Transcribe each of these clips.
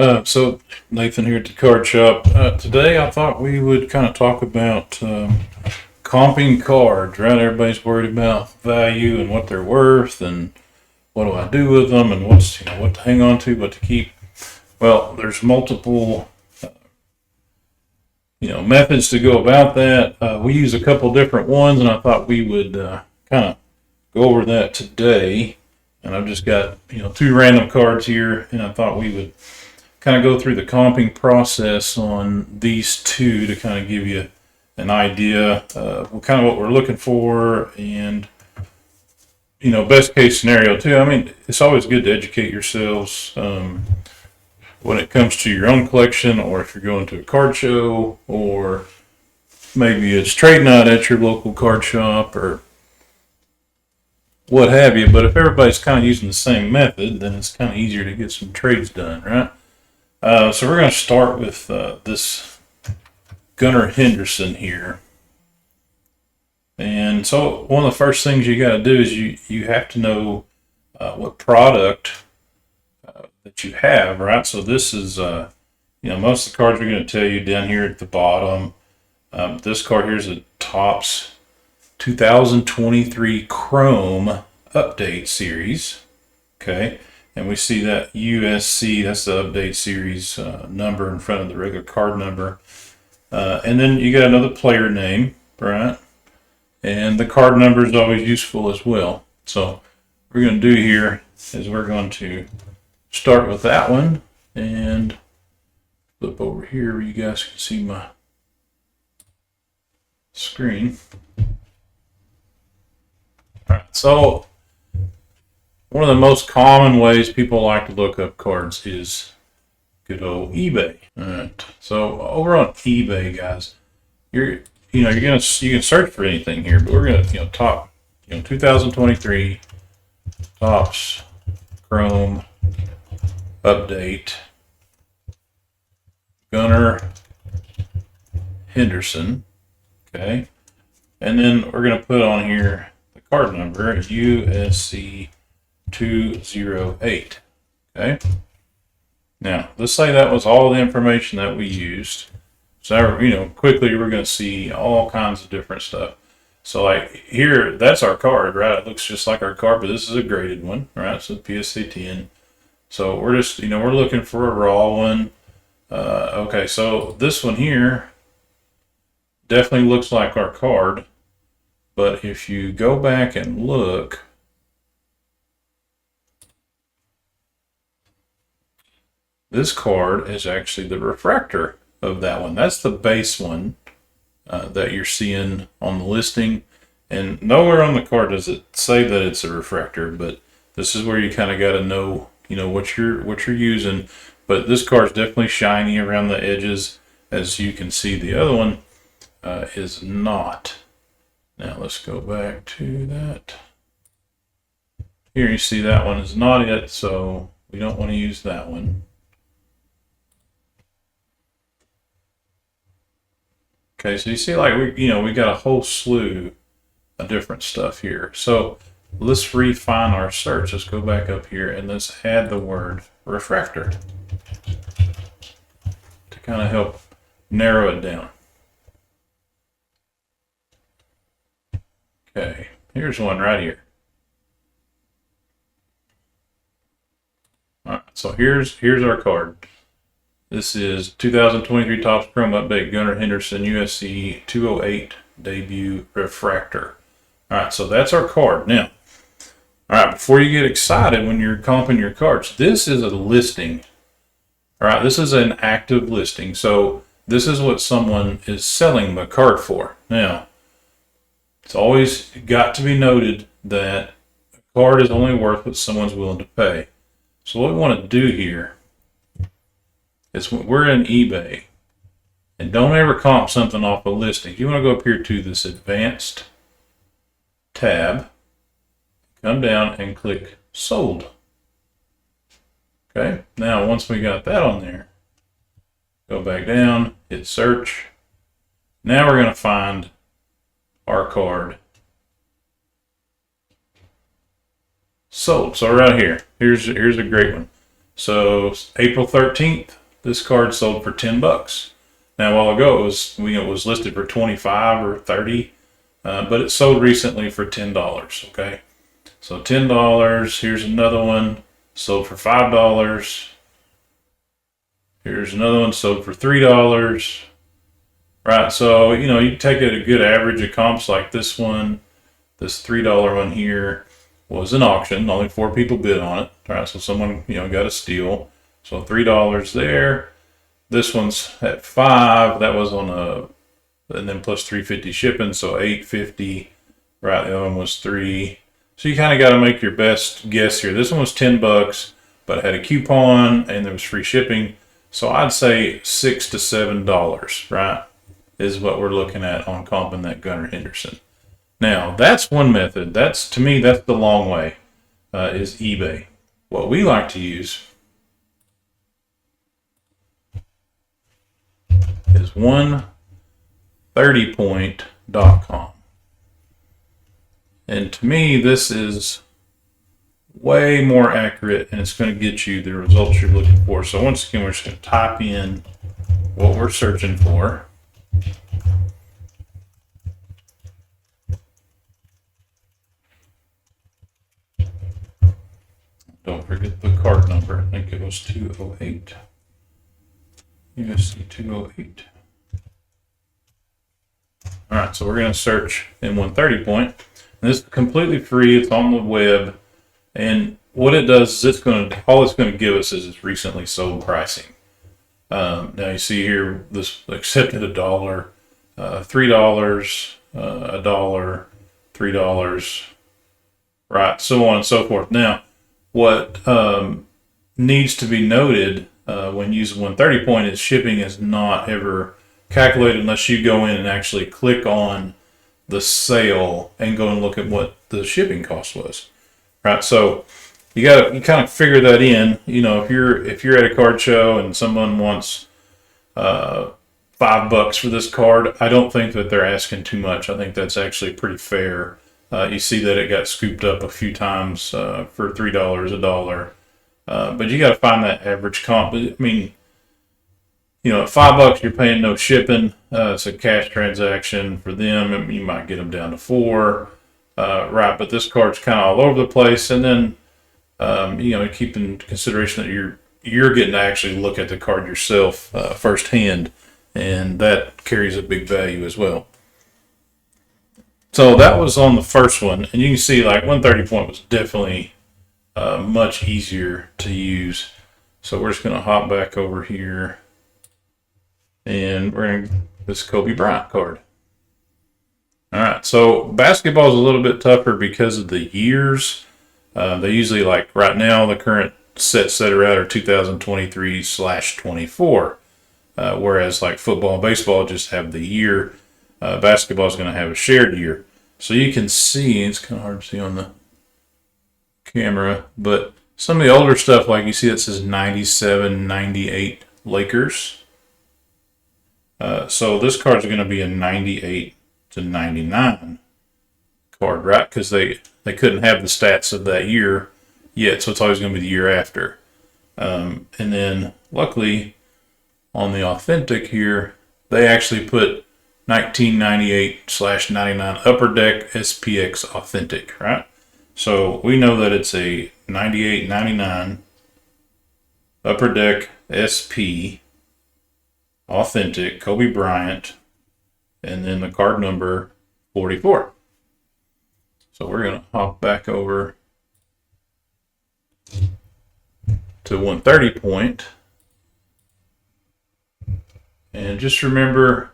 So Nathan here at the card shop. Today I thought we would kind of talk about comping cards, right? Everybody's worried about value and what they're worth and what do I do with them and what to hang on to, what to keep. Well, there's multiple methods to go about that. We use a couple different ones, and I thought we would kind of go over that today. And I've just got two random cards here, and I thought we would kind of go through the comping process on these two to kind of give you an idea of kind of what we're looking for and best case scenario too. I mean, it's always good to educate yourselves when it comes to your own collection, or if you're going to a card show, or maybe it's trade night at your local card shop or what have you. But if everybody's kind of using the same method, then it's kind of easier to get some trades done, right? So we're going to start with this Gunnar Henderson here. And so one of the first things you got to do is you have to know what product that you have, right? So this is, most of the cards are going to tell you down here at the bottom. This card here is a Topps 2023 Chrome Update Series. Okay. And we see that USC, that's the update series number in front of the regular card number. And then you got another player name, right? And the card number is always useful as well. So what we're going to do here is we're going to start with that one and flip over here where you guys can see my screen. All right, so one of the most common ways people like to look up cards is good old eBay. All right. So over on eBay, guys, you can search for anything here, but we're gonna top 2023 Topps Chrome Update Gunnar Henderson. Okay, and then we're gonna put on here the card number USC 208. Okay. Now, let's say that was all the information that we used. So, quickly we're going to see all kinds of different stuff. So, like here, that's our card, right? It looks just like our card, but this is a graded one, right? So, PSA 10. So, we're just, we're looking for a raw one. Okay, so this one here definitely looks like our card. But if you go back and look, this card is actually the refractor of that one. That's the base one that you're seeing on the listing. And nowhere on the card does it say that it's a refractor, but this is where you kind of got to know, what you're using. But this card's definitely shiny around the edges, as you can see. The other one is not. Now let's go back to that. Here you see that one is not it, so we don't want to use that one. Okay, so you see, like we got a whole slew of different stuff here. So let's refine our search. Let's go back up here and let's add the word refractor to kind of help narrow it down. Okay, here's one right here. All right, so here's our card. This is 2023 Topps Chrome Update Gunnar Henderson USC 208 Debut Refractor. All right, so that's our card. Now, all right, before you get excited when you're comping your cards, this is a listing. All right, this is an active listing. So this is what someone is selling the card for. Now, it's always got to be noted that a card is only worth what someone's willing to pay. So what we want to do here is when we're in eBay, and don't ever comp something off a listing. You want to go up here to this advanced tab, come down and click sold. Okay, now once we got that on there, go back down, hit search. Now we're going to find our card sold. So right here, here's a great one. So April 13th, this card sold for $10. Now, a while ago, it was listed for 25 or 30, but it sold recently for $10. Okay, so $10. Here's another one sold for $5. Here's another one sold for $3. Right, so you take a good average of comps like this one. This $3 one here was an auction. Only 4 people bid on it. All right, so someone got a steal. So $3 there. This one's at 5. That was on and then plus $3.50 shipping, so $8.50. Right, the other one was 3. So you kind of got to make your best guess here. This one was $10, but it had a coupon and there was free shipping. So I'd say $6 to $7, right, is what we're looking at on comping that Gunnar Henderson. Now, that's one method. To me, that's the long way, is eBay. What we like to use is 130point.com. And to me, this is way more accurate, and it's going to get you the results you're looking for. So once again, we're just going to type in what we're searching for. Don't forget the card number. I think it was 208. USC 208. All right, so we're going to search in 130 point. And this is completely free. It's on the web. And what it does is all it's going to give us is its recently sold pricing. Now you see here, this accepted $1, $3, $1, $3, right, so on and so forth. Now, what needs to be noted when using 130 point is shipping is not ever calculated unless you go in and actually click on the sale and go and look at what the shipping cost was. Right, so you kind of figure that in. If you're at a card show and someone wants $5 for this card, I don't think that they're asking too much. I think that's actually pretty fair. You see that it got scooped up a few times for $3, $1, but you got to find that average comp. I mean, at $5 you're paying no shipping. It's a cash transaction for them. You might get them down to $4. Right, but this card's kind of all over the place, and then keep in consideration that you're getting to actually look at the card yourself firsthand, and that carries a big value as well. So that was on the first one, and you can see like 130 point was definitely much easier to use. So we're just going to hop back over here, and we're going to this Kobe Bryant card. All right, so basketball is a little bit tougher because of the years. They usually, like right now, the current sets that are out are 2023/24, whereas like football and baseball just have the year. Basketball is going to have a shared year. So you can see, it's kind of hard to see on the camera, but some of the older stuff, like you see that says 97, 98 Lakers. So this card's going to be a 98 to 99 card, right? Because they couldn't have the stats of that year yet, so it's always going to be the year after. And then luckily on the authentic here, they actually put 1998/99 Upper Deck SPX authentic, right? So we know that it's a 98/99 Upper Deck SP authentic Kobe Bryant, and then the card number 44. So we're going to hop back over to 130 point. And just remember,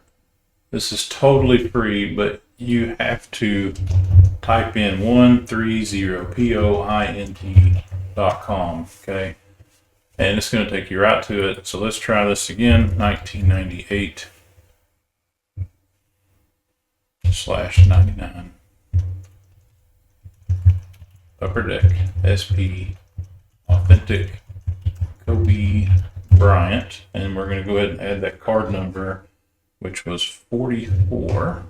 this is totally free, but you have to type in 130point.com, okay? And it's going to take you right to it. So let's try this again, 1998/99 Upper Deck SP authentic Kobe Bryant, and we're going to go ahead and add that card number, which was 44,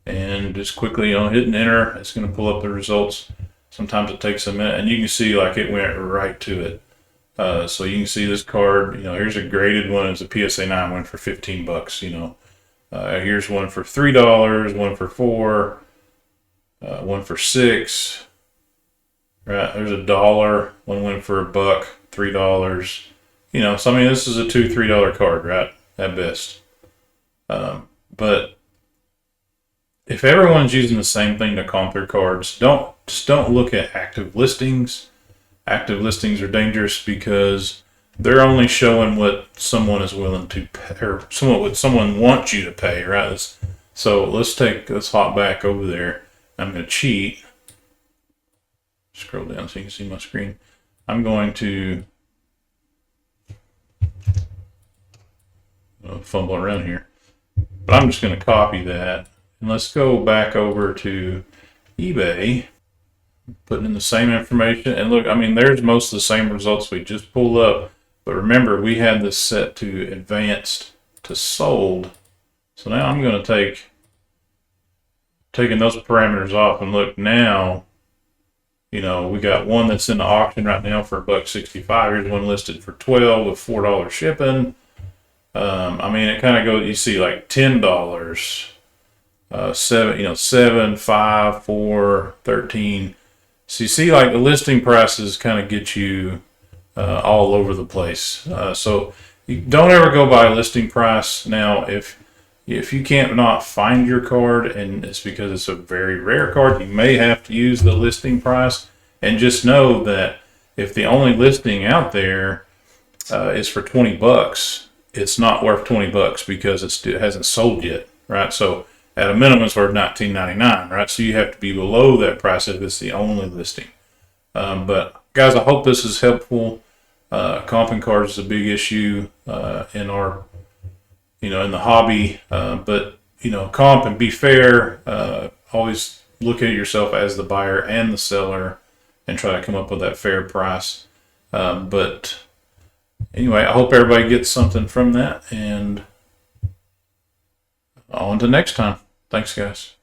and just quickly hitting enter, it's going to pull up the results. Sometimes it takes a minute, and you can see like it went right to it. So you can see this card. Here's a graded one. It's a PSA 9 one for $15. Here's one for $3, one for $4, one for $6. Right, there's $1. One went for $1, $3. So I mean, this is a $2-3 card, right, at best. But if everyone's using the same thing to comp their cards, don't look at active listings. Active listings are dangerous because they're only showing what someone is willing to pay, or what someone wants you to pay, right? So let's hop back over there. I'm going to cheat. Scroll down so you can see my screen. I'm going to fumble around here, but I'm just going to copy that, and let's go back over to eBay. Putting in the same information, and look, I mean, there's most of the same results we just pulled up, but remember, we had this set to advanced to sold. So now I'm going to taking those parameters off, and look now, we got one that's in the auction right now for $1.65. Here's one listed for $12 with $4 shipping. I mean, it kind of goes, you see like $10, 7, 5, 4, 13. So you see, like, the listing prices kind of get you all over the place. So you don't ever go by listing price. Now, if you can't not find your card, and it's because it's a very rare card, you may have to use the listing price. And just know that if the only listing out there is for $20, it's not worth $20 because it hasn't sold yet, right? So at a minimum, it's worth $19.99, right? So you have to be below that price if it's the only listing. But guys, I hope this is helpful. Comping cards is a big issue in our, in the hobby. But comp and be fair. Always look at yourself as the buyer and the seller, and try to come up with that fair price. But anyway, I hope everybody gets something from that, and on to next time. Thanks, guys.